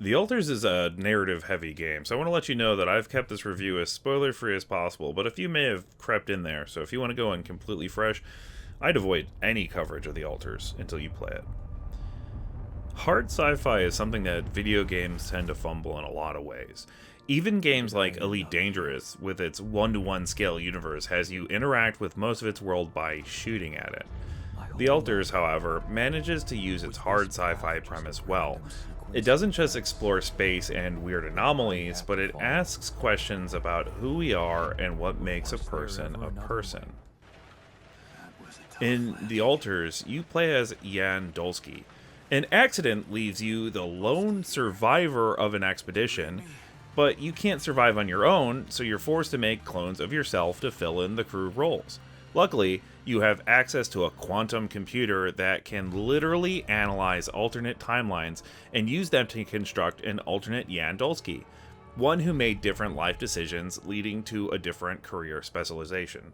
The Alters is a narrative-heavy game, so I want to let you know that I've kept this review as spoiler-free as possible, but a few may have crept in there, so if you want to go in completely fresh, I'd avoid any coverage of the Alters until you play it. Hard sci-fi is something that video games tend to fumble in a lot of ways. Even games like Elite Dangerous, with its one-to-one scale universe, has you interact with most of its world by shooting at it. The Alters, however, manages to use its hard sci-fi premise well. It doesn't just explore space and weird anomalies, but it asks questions about who we are and what makes a person a person. In The Alters, you play as Jan Dolsky. An accident leaves you the lone survivor of an expedition, but you can't survive on your own, so you're forced to make clones of yourself to fill in the crew roles. Luckily, you have access to a quantum computer that can literally analyze alternate timelines and use them to construct an alternate Jan Dolsky, one who made different life decisions leading to a different career specialization.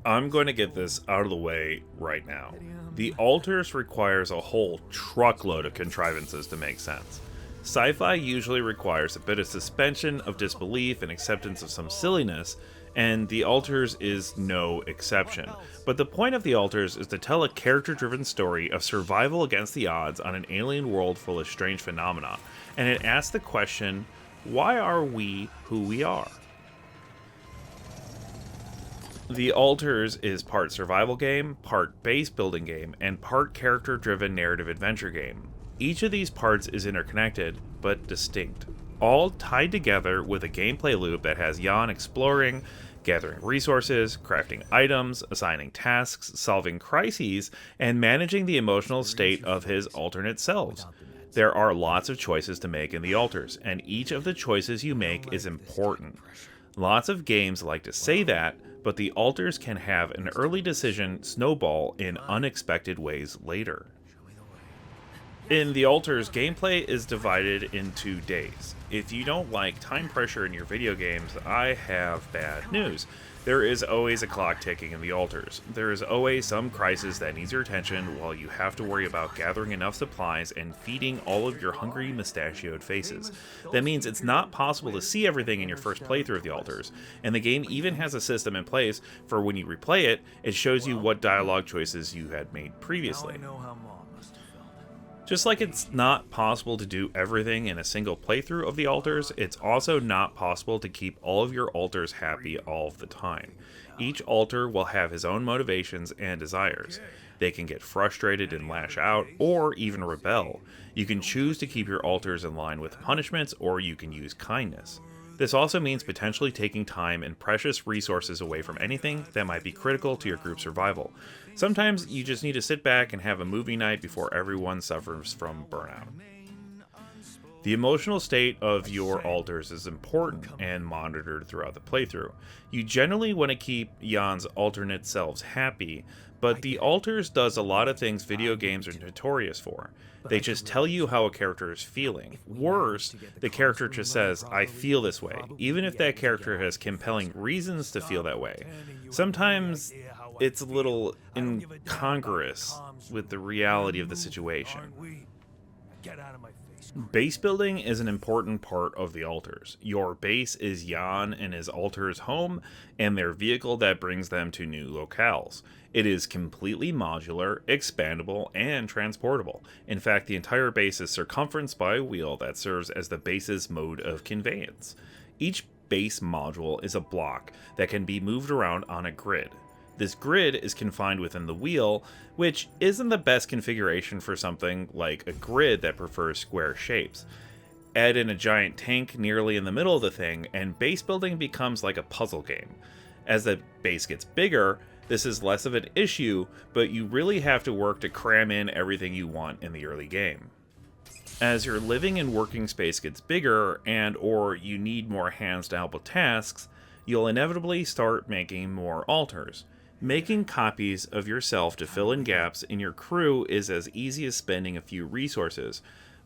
I'm going to get this out of the way right now. The Alters requires a whole truckload of contrivances to make sense. Sci-fi usually requires a bit of suspension of disbelief and acceptance of some silliness, and The Alters is no exception. But the point of The Alters is to tell a character-driven story of survival against the odds on an alien world full of strange phenomena, and it asks the question, why are we who we are? The Alters is part survival game, part base building game, and part character-driven narrative adventure game. Each of these parts is interconnected, but distinct, all tied together with a gameplay loop that has Jan exploring, gathering resources, crafting items, assigning tasks, solving crises, and managing the emotional state of his alternate selves. There are lots of choices to make in the Alters, and each of the choices you make is important. Lots of games like to say that, but the Alters can have an early decision snowball in unexpected ways later. In the Alters, gameplay is divided into days. If you don't like time pressure in your video games, I have bad news. There is always a clock ticking in the Alters. There is always some crisis that needs your attention while you have to worry about gathering enough supplies and feeding all of your hungry, mustachioed faces. That means it's not possible to see everything in your first playthrough of the Alters, and the game even has a system in place for when you replay it, it shows you what dialogue choices you had made previously. Just like it's not possible to do everything in a single playthrough of the Alters, it's also not possible to keep all of your Alters happy all of the time. Each Alter will have his own motivations and desires. They can get frustrated and lash out, or even rebel. You can choose to keep your Alters in line with punishments, or you can use kindness. This also means potentially taking time and precious resources away from anything that might be critical to your group's survival. Sometimes you just need to sit back and have a movie night before everyone suffers from burnout. The emotional state of your Alters is important and monitored throughout the playthrough. You generally want to keep Jan's alternate selves happy, but the Alters does a lot of things video games are notorious for. They just tell you how a character is feeling. Worse, the character just says, I feel this way, even if that character has compelling reasons to feel that way. Sometimes it's a little incongruous with the reality of the situation. Base building is an important part of the Alters. Your base is Jan and his Alter's home, and their vehicle that brings them to new locales. It is completely modular, expandable, and transportable. In fact, the entire base is circumferenced by a wheel that serves as the base's mode of conveyance. Each base module is a block that can be moved around on a grid. This grid is confined within the wheel, which isn't the best configuration for something like a grid that prefers square shapes. Add in a giant tank nearly in the middle of the thing, and base building becomes like a puzzle game. As the base gets bigger, this is less of an issue, but you really have to work to cram in everything you want in the early game. As your living and working space gets bigger, and or you need more hands to help with tasks, you'll inevitably start making more Alters. Making copies of yourself to fill in gaps in your crew is as easy as spending a few resources,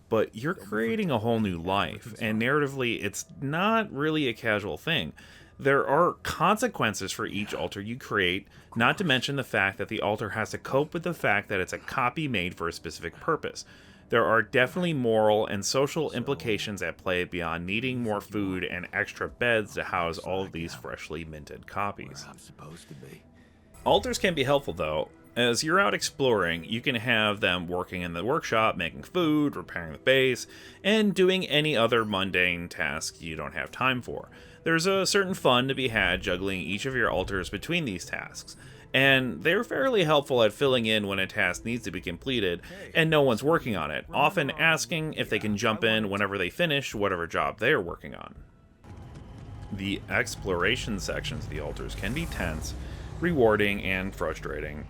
but you're creating a whole new life, and narratively, it's not really a casual thing. There are consequences for each Alter you create, not to mention the fact that the Alter has to cope with the fact that it's a copy made for a specific purpose. There are definitely moral and social implications at play beyond needing more food and extra beds to house all of these freshly minted copies. I'm supposed to be. Altars can be helpful though. As you're out exploring, you can have them working in the workshop, making food, repairing the base, and doing any other mundane task you don't have time for. There's a certain fun to be had juggling each of your altars between these tasks, and they're fairly helpful at filling in when a task needs to be completed and no one's working on it, often asking if they can jump in whenever they finish whatever job they're working on. The exploration sections of the altars can be tense, rewarding, and frustrating.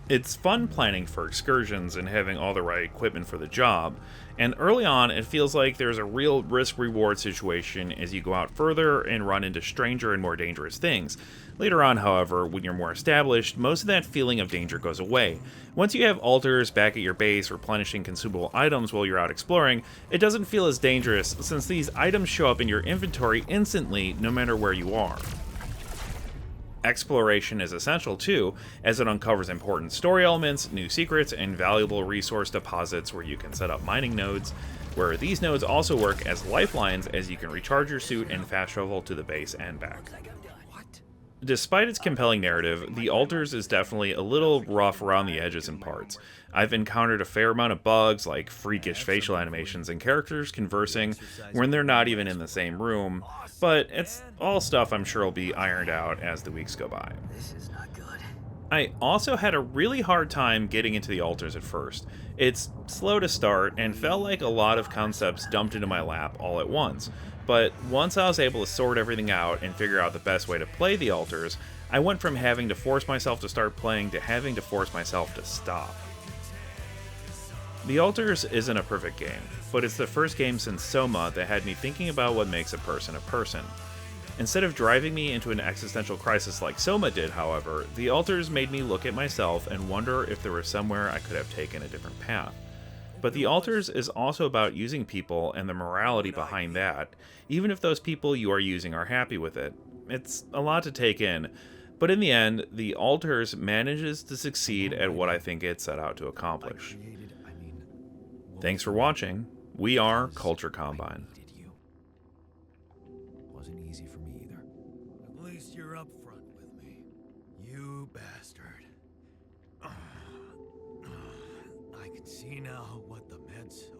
It's fun planning for excursions and having all the right equipment for the job, and early on it feels like there's a real risk-reward situation as you go out further and run into stranger and more dangerous things. Later on, however, when you're more established, most of that feeling of danger goes away. Once you have altars back at your base replenishing consumable items while you're out exploring, it doesn't feel as dangerous since these items show up in your inventory instantly no matter where you are. Exploration is essential too, as it uncovers important story elements, new secrets, and valuable resource deposits where you can set up mining nodes, where these nodes also work as lifelines as you can recharge your suit and fast travel to the base and back. Despite its compelling narrative, The Altars is definitely a little rough around the edges in parts. I've encountered a fair amount of bugs, like freakish facial animations and characters conversing when they're not even in the same room, but it's all stuff I'm sure will be ironed out as the weeks go by. This is not good. I also had a really hard time getting into the altars at first. It's slow to start and felt like a lot of concepts dumped into my lap all at once, but once I was able to sort everything out and figure out the best way to play the altars, I went from having to force myself to start playing to having to force myself to stop. The Altars isn't a perfect game, but it's the first game since Soma that had me thinking about what makes a person a person. Instead of driving me into an existential crisis like Soma did, however, The Altars made me look at myself and wonder if there was somewhere I could have taken a different path. But The Altars is also about using people and the morality behind that, even if those people you are using are happy with it. It's a lot to take in, but in the end, The Altars manages to succeed at what I think it set out to accomplish. Thanks for watching. We are Culture Combine. Wasn't easy for me either. At least you're up front with me. You bastard. I can see now what the meds